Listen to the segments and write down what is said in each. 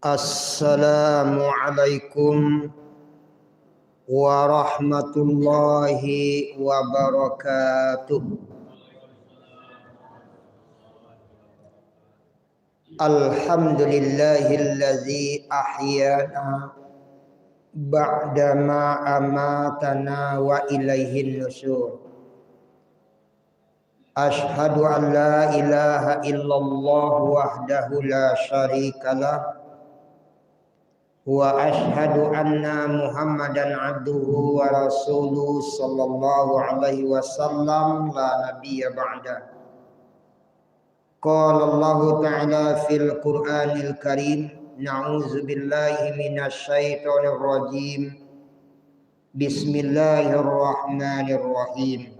Assalamualaikum warahmatullahi wabarakatuh. Alhamdulillahilladzi ahyana ba'dama amatana wa ilaihin nusyur. Ashhadu an la ilaha illallah wahdahu la syarikalah wa ashhadu anna Muhammadan abduhu wa rasuluhu sallallahu alaihi wasallam la nabiyya ba'da. Qala Allah ta'ala fil Qur'anil Karim, na'udzu billahi minasy syaithanir rajim. Bismillahirrahmanirrahim.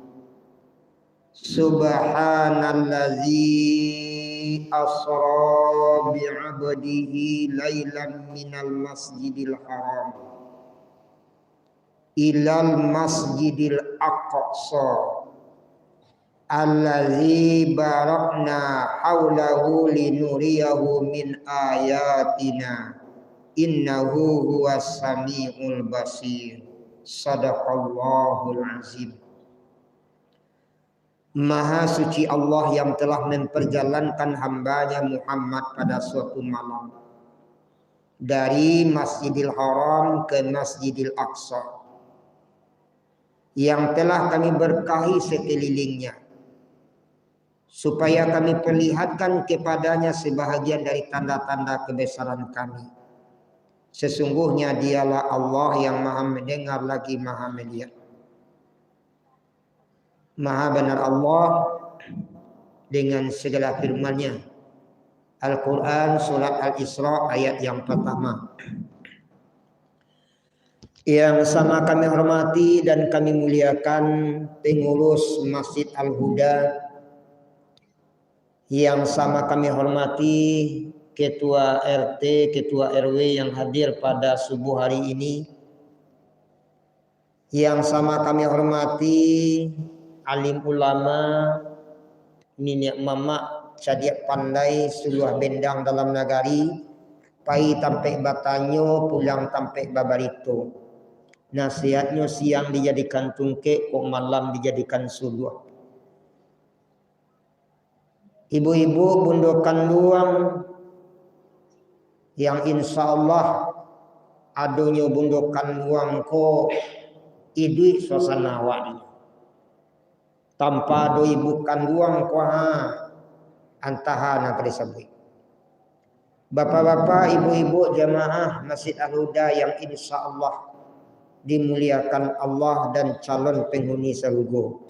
Subhanallazi asra bi'abdihi lailan minal masjidil haram ilal masjidil aqsa allazi barakna haulahu linuriyahu min ayatina innahu huwas samiul basir. Sadaqallahul azim. Maha suci Allah yang telah memperjalankan hambanya Muhammad pada suatu malam dari Masjidil Haram ke Masjidil Aqsa yang telah kami berkahi sekelilingnya, supaya kami perlihatkan kepadanya sebahagian dari tanda-tanda kebesaran kami. Sesungguhnya dialah Allah yang maha mendengar lagi maha melihat. Maha benar Allah dengan segala firman-Nya. Al-Quran surat Al-Isra ayat yang pertama. Yang sama kami hormati dan kami muliakan pengurus Masjid Al-Huda. Yang sama kami hormati Ketua RT, Ketua RW yang hadir pada subuh hari ini. Yang sama kami hormati alim ulama, nenek mama, cadiak pandai, suluh bendang dalam nagari, pai tampe batanyo, pulang tampe babarito. Nasihatnya siang dijadikan tungke, kok malam dijadikan suluh. Ibu-ibu bundokan luang yang insya Allah adonyo bundokan luang ko idui suasana wadi. Tanpa doi bukan luang kuaha antahana kadisabui. Bapak-bapak, ibu-ibu jamaah Masjid Al-Huda yang insya Allah dimuliakan Allah dan calon penghuni surga.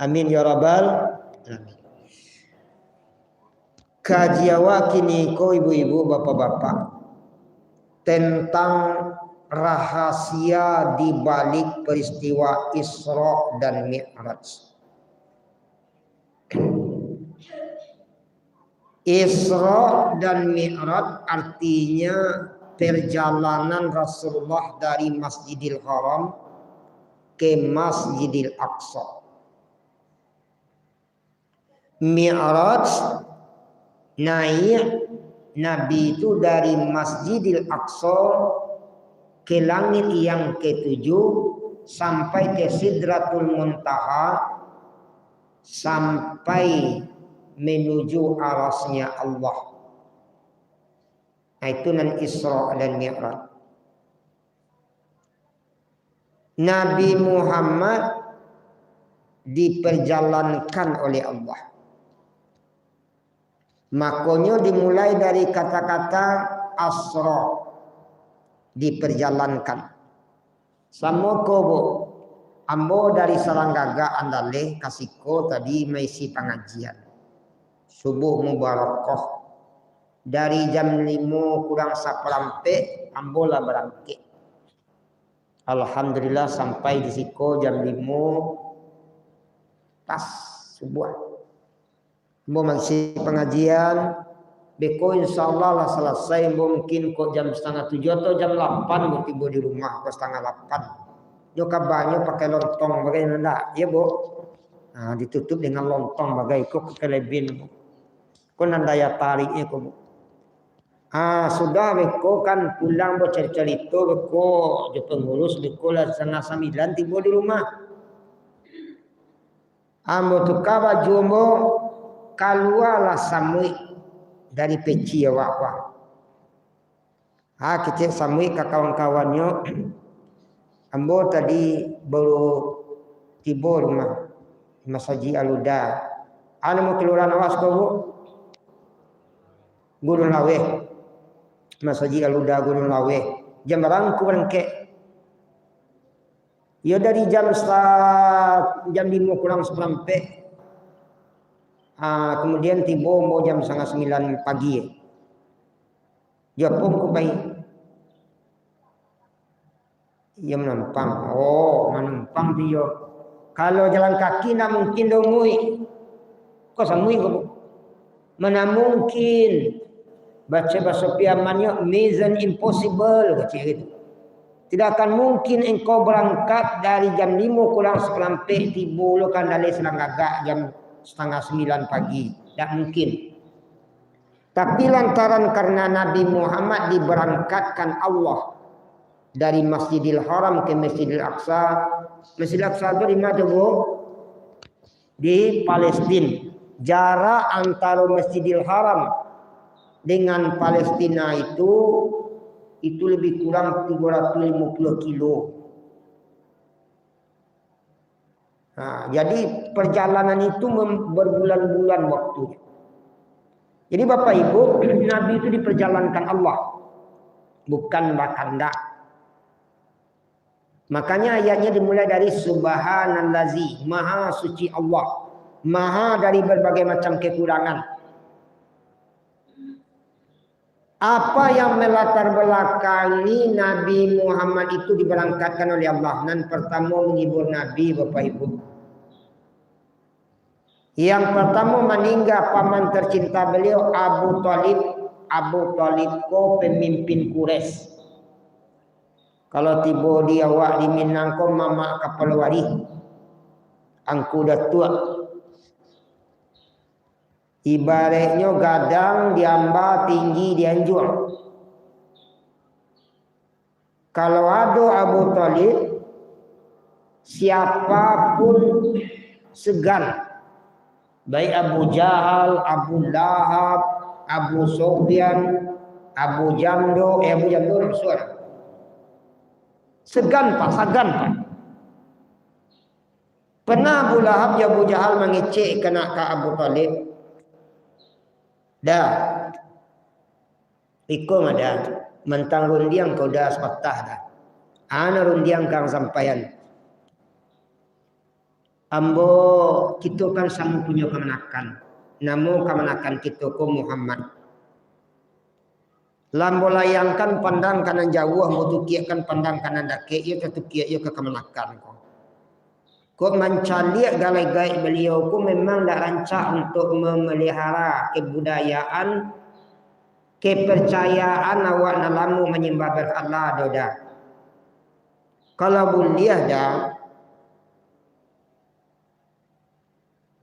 Amin ya rabbal alamin. Kajiawa kini ko ibu-ibu bapak-bapak tentang rahasia di balik peristiwa Isra dan Mi'raj. Isra dan Mi'raj artinya perjalanan Rasulullah dari Masjidil Haram ke Masjidil Aqsa. Mi'raj naik Nabi itu dari Masjidil Aqsa ke langit yang ketujuh sampai ke Sidratul Muntaha sampai menuju arasnya Allah. Nah, itu nan Isra dan Mi'raj. Nabi Muhammad diperjalankan oleh Allah. Makanya dimulai dari kata-kata asra, diperjalankan. Sama kobo ambo dari Saranggaga andale kasiko tadi maisi pengajian. Subuh mubarakah. Dari jam 5 kurang saperampe ambo lah berangkat. Alhamdulillah sampai di siko jam 5 pas subuh. Ambo masih pengajian. Beko insyaallah lah selesai mungkin kok jam 6:30 atau jam 8 mau tiba di rumah kok 7:30. Yo kabarnya pakai lontong bagaimana ya Bu? Nah, ditutup dengan lontong bagai kok kelebin. Kok nandaya tariknya kok Bu. Sudah beko kan pulang bercerita beko je pengurus beko lah 8:30 tiba di rumah. Ambo tukar baju mo keluarlah samui dari peci awak. Kita samui ke kawan-kawannya. Ambo tadi baru tiba rumah Masaji Aluda. Mau keluaran awas kau Gurun Lawe. Masaji Aluda Gurun Lawe. Jam berangku berangke. Ya dari jam 5 kurang seperempat. Kemudian tiba mau jam 8:30 pagi. Ya pun ku baik. Ya menampang. Menampang dia. Kalau jalan kaki nak mungkin dongui. Kau samui kau. Mana mungkin. Baca bahasa piamannya mission impossible kata gitu. Tidak akan mungkin engkau berangkat dari jam 5 kurang seperempat tiba lo kan dari Selanggaga jam 8:30 pagi. Tak mungkin. Tapi lantaran karena Nabi Muhammad diberangkatkan Allah dari Masjidil Haram ke Masjidil Aqsa. Masjidil Aqsa itu di mana tu? Di Palestina. Jarak antara Masjidil Haram dengan Palestina itu lebih kurang 350 kilo. Jadi perjalanan itu berbulan-bulan waktu. Jadi Bapak Ibu, Nabi itu diperjalankan Allah, bukan bakandak. Makanya ayatnya dimulai dari Subhanallazi, Maha Suci Allah, Maha dari berbagai macam kekurangan. Apa yang melatar belakangi Nabi Muhammad itu diberangkatkan oleh Allah? Dan pertama menghibur Nabi, Bapak Ibu. Yang pertama meninggal paman tercinta beliau Abu Talib. Abu Talib ko pemimpin Quraisy. Kalau tiba di awak di Minang ko mama kapal wari. Angku dah tua. Ibaratnya gadang diamba tinggi dianjur. Kalau ada Abu Talib, siapapun segan. Baik Abu Jahal, Abu Lahab, Abu Sufyan, Abu Jamdo suara. Segan pak. Pernah Abu Lahab ya Abu Jahal mengecek kena ke Abu Talib. Dah. Ikut ada. Mentang rundiang kau dah sepatah dah. Ana rundiang kang sampaian. Ambo kita kan sama punya kemenakan. Namo kemenakan kita ko Muhammad. Lambo layangkan pandang kanan jauh, ambo tukiakan pandang kanan dake, ia ketukiak ia ke kemenakan ko. Ko mencaliak galai-galai beliau ko memang dah rancak untuk memelihara kebudayaan, kepercayaan awak nalamu menyembah berhala doda. Kalau boleh dah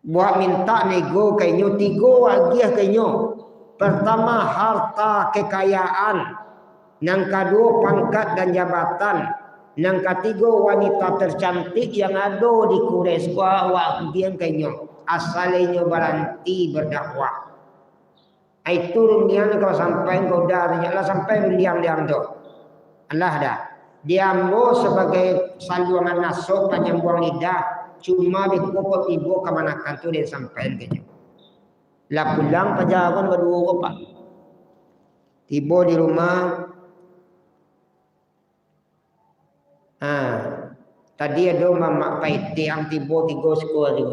buat minta nego kainyo 3 wagiah kainyo. Pertama harta kekayaan, yang kedua pangkat dan jabatan, yang ketiga wanita tercantik yang ada di Quraisy wagiah kainyo. Asalnya berhenti berdakwah. Itu rundian kalau sampai kau dah ternyata sampai rundian tu. Allah dah. Diambo sebagai saluran nasab penyambung lidah. Cuma dikopot ibu kemanakan tu dia sampai kejauh. Lah pulang pajawan berdua pak. Tiba di rumah. Tadi ada mamak paiti yang tiba 3 sekolah tu.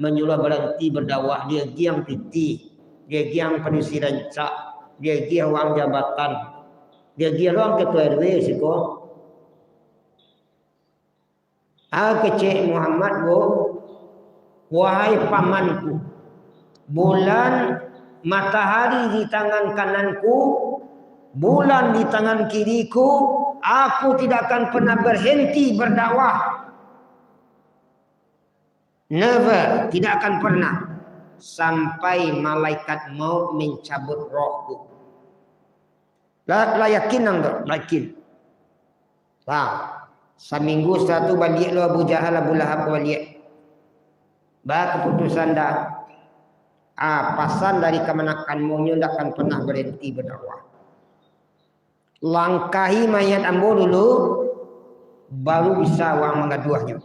Menyuruh berhenti berdakwah. Dia giang titi. Dia giang penisiran cak. Dia giang uang jabatan. Dia giang uang ketua RW siko. Kecik Muhammad bu, wahai pamanku, bulan matahari di tangan kananku, bulan di tangan kiriku, aku tidak akan pernah berhenti berdakwah. Never, tidak akan pernah. Sampai malaikat maut mencabut rohku. La yakin nang tak? Yakin. Seminggu satu balik lo Abu Jahal Abu Lahab balik. Keputusan dah. Pasan dari kemenakanmu nyo tak akan pernah berhenti berdakwah. Langkahi mayat ambo dulu, baru bisa wang mengaduahnya.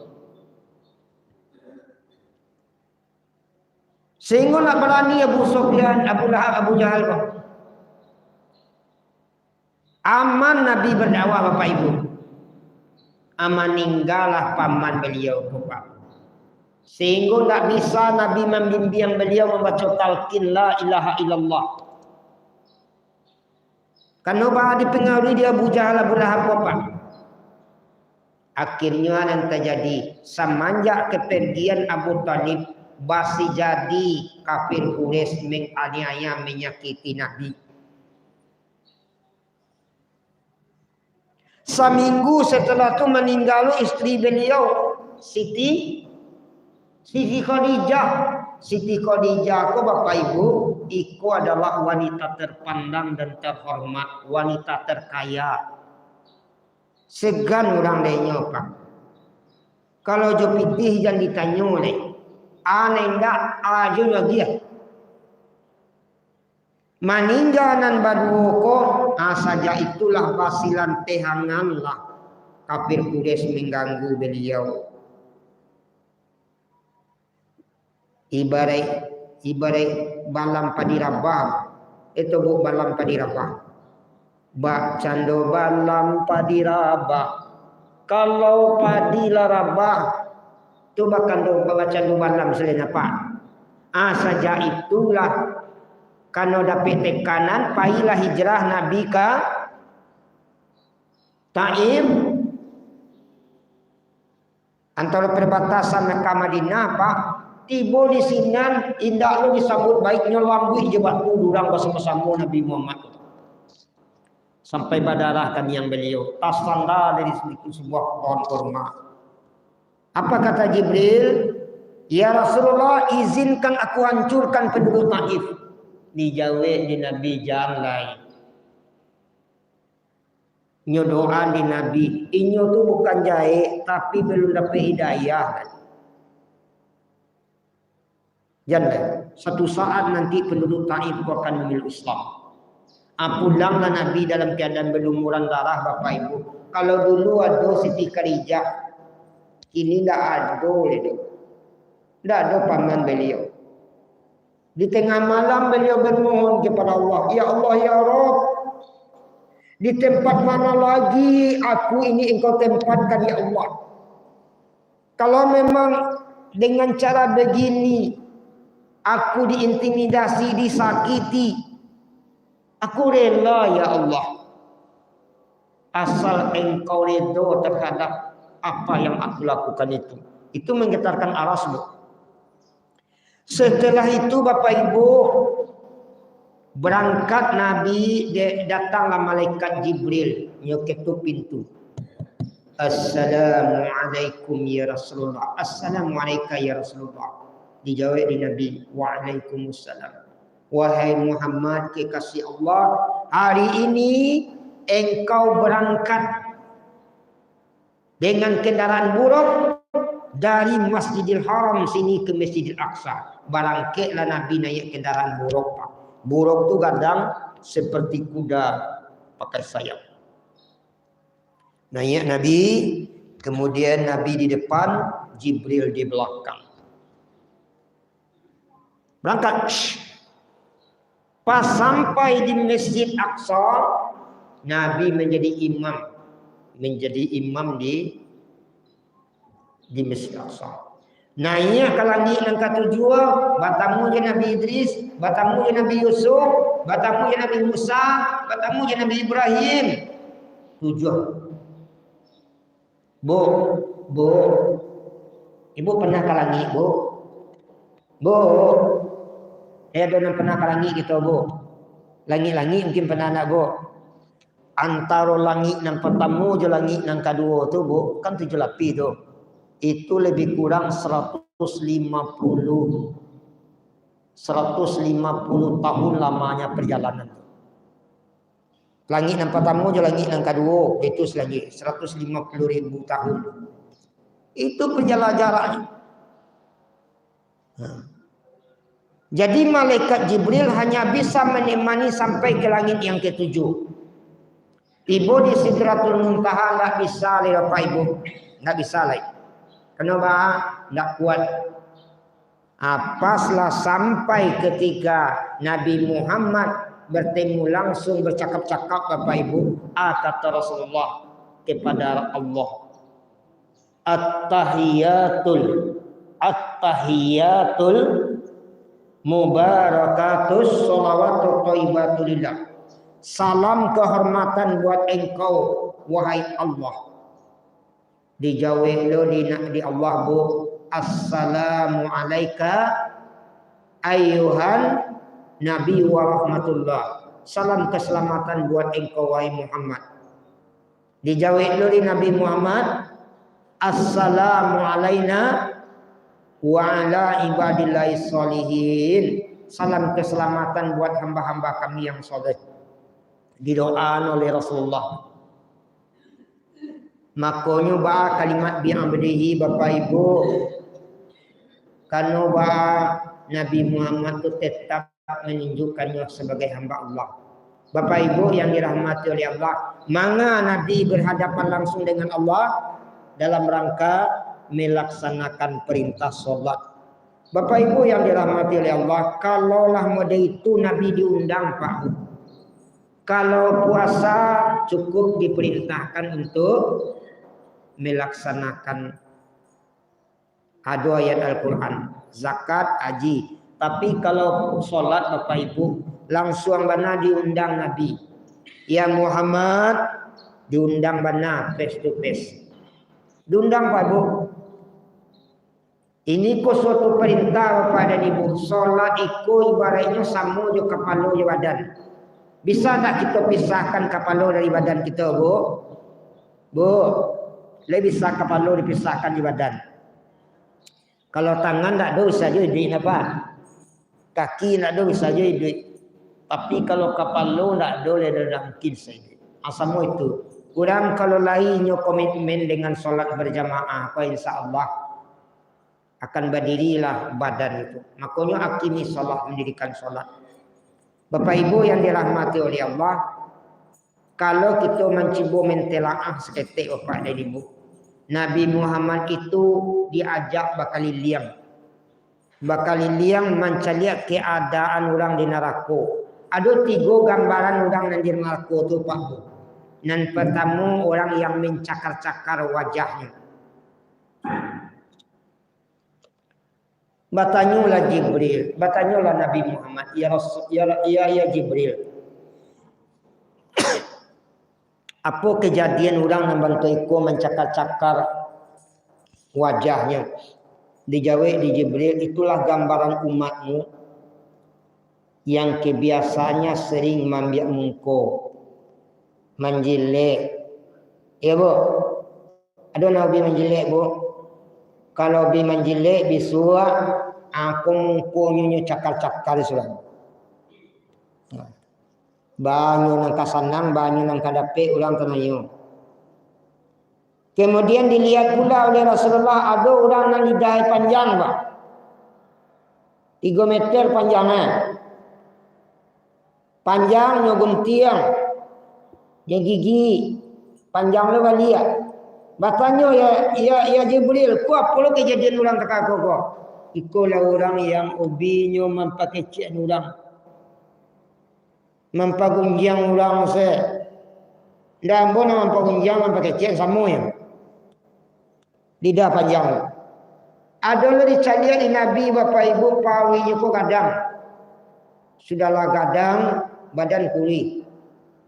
Sehingga nak berani Abu Sufyan, Abu Lahab, Abu Jahal kok. Aman Nabi berdakwah Bapak Ibu. Aman ninggalah paman beliau Bapak. Sehingga tak bisa Nabi membimbing beliau membaca talqin la ilaha illallah. Karena bahwa dipengaruhi dia Abu Jahal Abu Lahab Bapak. Akhirnya yang terjadi semenjak kepergian Abu Talib masih jadi kafir Quraisy menganiaya menyakiti Nabi. Seminggu setelah itu meninggal istri beliau Siti Khadijah. Siti Khadijah ko Bapak Ibu, iku adalah wanita terpandang dan terhormat, wanita terkaya. Segan orang lainnya Pak. Kalau jo pitih jangan ditanya oleh aneh ndak aja lagi ya. Maninggalan baduoko saja itulah basilan tehanganlah kafir Quraisy mengganggu beliau. Ibarat balam padi rabah. Itu bu balam padi rabah. Bak cando balam padi rabah. Kalau padi larabah tu bahkan do cando balam selain apa? Saja itulah karena dapat tekanan pahilah hijrah Nabi ke Taif antara perbatasan Mekah Madinah Pak. Tiba di sinan indah lo disambut baiknya lambu jebat durang bersama-sama Nabi Muhammad sampai badarahkan yang beliau tas tanda dari sedikit sebuah pohon kurma. Apa kata Jibril? Ya Rasulullah, izinkan aku hancurkan penduduk Taif. Dijawab di Nabi jalai. Nyodoan di Nabi. Inyo tu bukan jahe tapi belum dapat hidayah. Jangan. Satu saat nanti penduduk Taif akan memilih Islam. Pulanglah Nabi dalam keadaan berlumuran darah Bapak Ibu. Kalau dulu ada Siti Khadijah, ini tidak ada. Tidak ada paman beliau. Di tengah malam beliau bermohon kepada Allah. Ya Allah, ya Rabb. Di tempat mana lagi aku ini engkau tempatkan ya Allah. Kalau memang dengan cara begini aku diintimidasi, disakiti, aku rela ya Allah. Asal engkau redha terhadap apa yang aku lakukan itu. Itu menggetarkan aras bu. Setelah itu Bapak Ibu berangkat Nabi, datanglah malaikat Jibril nyoketu pintu. Assalamualaikum ya Rasulullah. Assalamualaikum ya Rasulullah. Dijawab di Nabi, waalaikumsalam. Wahai Muhammad kekasih Allah, hari ini engkau berangkat dengan kendaraan buruk dari Masjidil Haram sini ke Masjidil Aqsa. Barangkitlah Nabi naik kendaraan buruk Pak. Buruk tu kadang seperti kuda pakai sayap. Naik Nabi, kemudian Nabi di depan, Jibril di belakang. Berangkat. Pas sampai di Masjid Aqsa, Nabi menjadi imam. Menjadi imam di Masjid Aqsa. Naik ke langit yang ketujuh, bertemu je Nabi Idris, bertemu je Nabi Yusuf, bertemu je Nabi Musa, bertemu je Nabi Ibrahim. 7. Bu, ibu pernah ke langit bu? Bu, ada pernah ke langit gitu bu? Langit-langit mungkin pernah nak bu? Antara langit yang pertama je langit yang kedua tu bu, kan 7 lapis tu. Itu lebih kurang 150 tahun lamanya perjalanan. Langit yang pertama je langit yang kedua, itu lagi 150.000 tahun. Itu perjalanan jaraknya. Jadi malaikat Jibril hanya bisa menemani sampai ke langit yang ketujuh. Ibu di Sidratul Muntaha enggak bisa lihat Bapak Ibu, enggak bisa lagi. Kenapa? Enggak kuat. Apaslah sampai ketika Nabi Muhammad bertemu langsung bercakap-cakap Bapak Ibu, kata Rasulullah kepada Allah, At-tahiyatul mubarakatus sholawatu thayyibatulillah. Salam kehormatan buat engkau wahai Allah. Dijawab lo di Allah bu, assalamu alayka ayyuhan Nabi wa rahmatullah. Salam keselamatan buat engkau wahai Muhammad. Dijawab dari Nabi Muhammad, assalamu alaina wa ala ibadillahi sholihin. Salam keselamatan buat hamba-hamba kami yang soleh. Didoakan oleh Rasulullah. Makanya ba kalimat bi'abdihi Bapak Ibu. Karena ba Nabi Muhammad itu tetap menunjukkannya sebagai hamba Allah. Bapak Ibu yang dirahmati oleh Allah, maka Nabi berhadapan langsung dengan Allah dalam rangka melaksanakan perintah sholat. Bapak Ibu yang dirahmati oleh Allah, kalaulah mode itu Nabi diundang Pak. Kalau puasa cukup diperintahkan untuk melaksanakan ada ayat Al-Quran, zakat, haji. Tapi kalau sholat Bapak Ibu langsung benar diundang Nabi. Ya Muhammad diundang benar face to face. Diundang Pak Ibu. Ini kok suatu perintah Bapak dan Ibu. Sholat itu ibaratnya sama juga kepala juga badan. Bisa tak kita pisahkan kepala dari badan kita Bu? Bu, lebih bisa kepala dipisahkan di badan. Kalau tangan tak ada bisa jadi duit apa? Kaki tak ada bisa jadi duit. Tapi kalau kepala tak ada tidak mungkin saja. Asal itu. Kurang kalau lainnya komitmen dengan solat berjamaah, apa insya Allah akan berdirilah badan itu. Makanya hakimi solat, mendirikan solat. Bapak Ibu yang dirahmati oleh Allah, kalau kita mencoba mentelaah seketik Bapak dan Ibu, Nabi Muhammad itu diajak bakal liang mencari keadaan orang di neraka. Ada 3 gambaran orang yang di neraka itu Pak Bu. Yang pertama orang yang mencakar-cakar wajahnya. Bertanyalah Jibril, bertanyalah Nabi Muhammad, ya Jibril. Apa kejadian orang yang bantu ikut mencakar-cakar wajahnya? Dijawab di Jibril, itulah gambaran umatmu yang kebiasaannya sering membiak muka, menjelek. Ya Bu, ada Nabi menjelek Bu. Kalau bi menjelek bisuah, aku mungkunya cakar-cakar sudah. Banyu nang kasanang, banyu nang kadape ulang tenayu. Kemudian dilihat pula oleh Rasulullah ada orang yang lidah panjang Pak. 3 meter panjangnya. Panjangnya guntiang. Yang gigi panjangnya lihat. Batanya ya Jibril, ku apa lo kejadian orang tak kau? Ikulah orang yang ubinya mempakecian orang. Mempagunjang orang saya. Dan bona mempagunjang mempakecian samunya. Lidah panjang. Ada lo dicari di Nabi Bapak Ibu pawinya ku kadang. Sudahlah kadang badan kuli.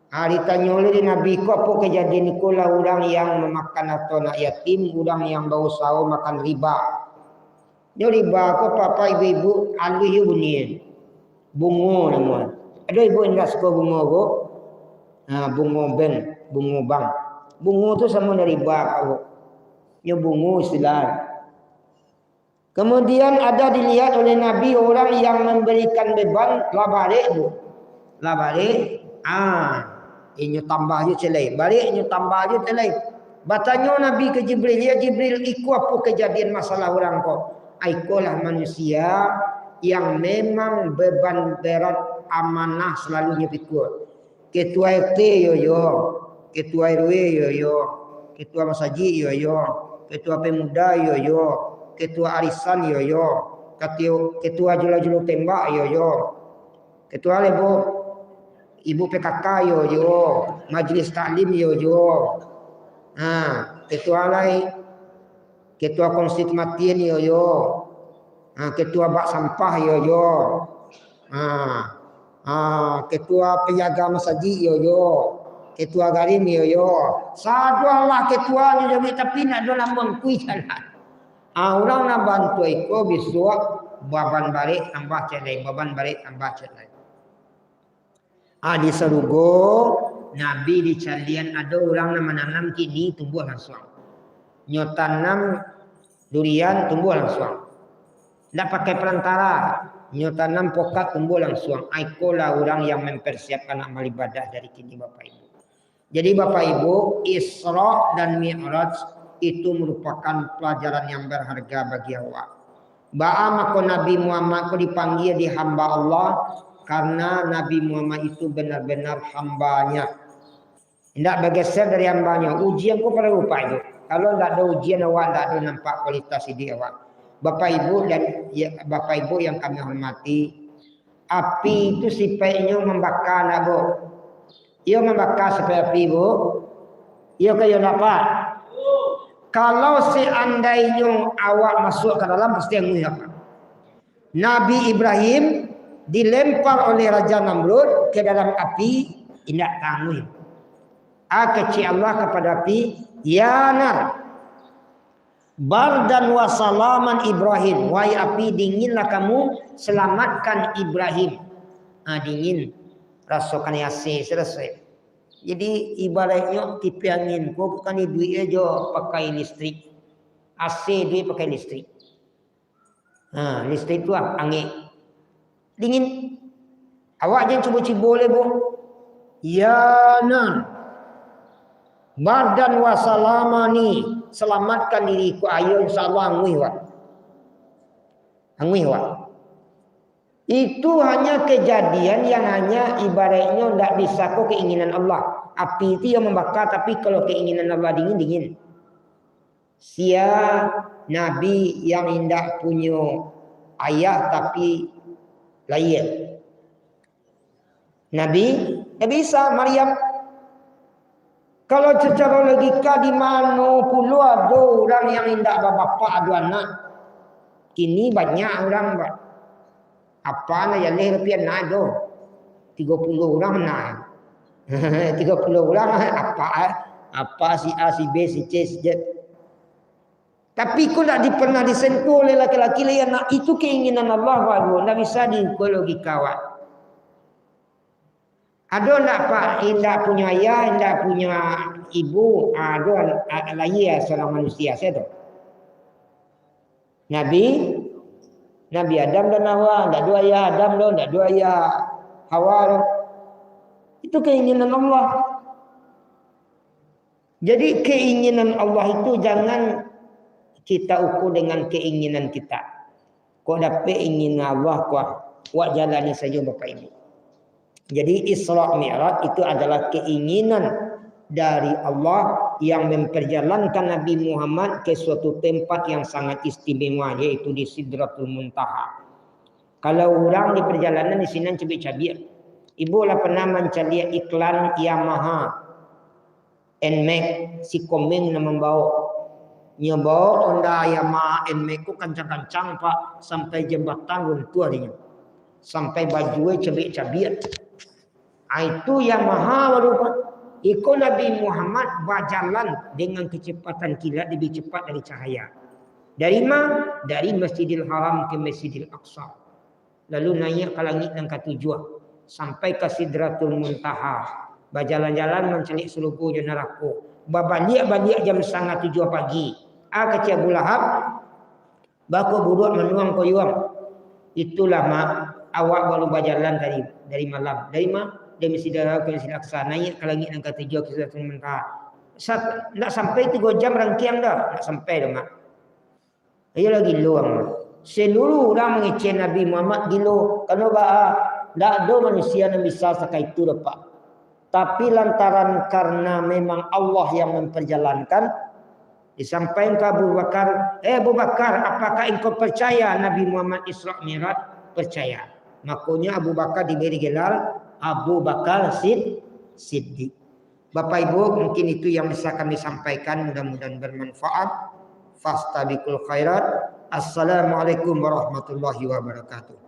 Ditanya oleh di Nabi ku apa kejadian ikulah orang yang memakan atau anak yatim, orang yang bau sawo makan riba. Dia riba ku papa ibu-ibu alih yu bunyian. Bungo nama. Ada ibu yang tak suka bungo ku? Bungo bang. Bungo tu sama dari riba ku. Nya bungo istilah. Kemudian ada dilihat oleh Nabi orang yang memberikan beban labare bu. Labare. Inyo tambah je celai. Balik inyo tambah je celai. Batanya Nabi ke Jibril, ya Jibril, iku apa kejadian masalah orang kau? Ikulah manusia yang memang beban berat amanah selalunya pikul. Ketua RT yo, ketua RW yo, ketua masjid yo, ketua pemuda yo, ketua arisan yo, ketua jula-jula tembak yo, ketua lebo ibu PKK yo, majlis taklim yo. Ketua lain, ketua konstitusi yo, ketua bak sampah yo, ketua penjaga masjid yo, ketua garim yo. Sadualah ketuanya jadi tapi nak dalam mengkui jalan. Orang nak bantu iko bisuak baban balik tambah celai, baban balik tambah celai. Di Serugo Nabi di calian ada orang yang menanam kini tumbuh langsung. Nyo tanam durian tumbuh langsung. Tak pakai perantara. Nyo tanam pokat tumbuh langsung. Ikolah orang yang mempersiapkan amal ibadah dari kini Bapak Ibu. Jadi Bapak Ibu, Isra dan Mi'raj itu merupakan pelajaran yang berharga bagi awak. Ba'a maka Nabi Muhammad ku dipanggil di hamba Allah karena Nabi Muhammad itu benar-benar hambanya. Tidak bergeser dari hambanya. Ujian ku pada rupa itu. Kalau tidak ada ujian awak tidak ada nampak kualitas diri awak. Bapak Ibu dan Bapak Ibu yang kami hormati, api itu sifatnya membakar nak bu. Ia membakar seperti api bu. Ia kaya dapat. Kalau seandainya awak masuk ke dalam pasti yang apa? Nabi Ibrahim dilempar oleh Raja Namrud ke dalam api, tidak tangguh. Kecil Allah kepada api, ya nar, bardan wa salaman Ibrahim. Wahai api, dinginlah kamu, selamatkan Ibrahim. Dingin, rasakan yasi, selesai. Jadi ibaratnya tipe angin, kau bukan duit aja pakai listrik. AC duit pakai listrik. Listrik itu angin. Dingin. Awak jangan cuba-cuba boleh bu. Ya nan. Bardan wa salamani. Selamatkan diriku. Ayo insyaAllah angui wa. Angui wa. Itu hanya kejadian yang hanya ibaratnya tidak bisa kok keinginan Allah. Api itu yang membakar tapi kalau keinginan Allah dingin. Sia Nabi yang tidak punya ayah tapi lahir. Nabi bisa Maryam. Kalau secara logika di mana puluh ada orang yang tidak bapak ada anak. Kini banyak orang pak. Apa nak yang lebih nak do? 30 orang nak. 30 orang apa si A si B si C si D. Tapi kau tak pernah disentuh oleh laki-laki lain. Itu keinginan Allah baru. Tak bisa diukur logika awak. Ada tak pak? Tidak punya ayah, tidak punya ibu. Ada lahir seorang manusia. Saya tahu. Nabi Adam dan Hawa, tidak dua ayah Adam loh, tidak dua ayah Hawa loh. Itu keinginan Allah. Jadi keinginan Allah itu jangan kita ukur dengan keinginan kita. Kau dapat ingin Allah, kau jalani saja Bapak Ibu. Jadi Isra Mi'raj itu adalah keinginan dari Allah yang memperjalankan Nabi Muhammad ke suatu tempat yang sangat istimewa, yaitu di Sidratul Muntaha. Kalau orang di perjalanan di sini cabik-cabik, ibu lah pernah mencari iklan Yamaha NMAX si komeng yang membawa Honda Yamaha NMAX ku kancang-kancang pak sampai jembatan runtuh adanya, sampai bajunya cabik-cabik. Itu Yamaha baru pak. Ikut Nabi Muhammad berjalan dengan kecepatan kilat lebih cepat dari cahaya. Dari mana? Dari Masjidil Haram ke Masjidil Aqsa. Lalu naik ke langit yang ketujuh. Sampai ke Sidratul Muntaha. Berjalan-jalan mencari seluruh neraka. Balik jam 6:30 pagi. Kecil Abu Lahab. Baku buruk menuang koyuang. Itulah mak. Awak baru berjalan dari malam. Dari mana? dia mesti darah ke laksa naik ke langit angka 7 ke Sidratul Muntaha. Nak sampai 3 jam rangkiang dah, nak sampai dah mak. Ayo lagi luang. Seluruh orang mengeceh Nabi Muhammad gilo. Kalau tak ada manusia yang bisa sakai itu dapat. Tapi lantaran karena memang Allah yang memperjalankan, disampaikan ke Abu Bakar, Abu Bakar, apakah engkau percaya Nabi Muhammad Isra Mi'raj? Percaya. Makanya Abu Bakar diberi gelar Abu Bakar Siddiq. Bapak Ibu, mungkin itu yang bisa kami sampaikan, mudah-mudahan bermanfaat. Fastabiqul khairat. Assalamualaikum warahmatullahi wabarakatuh.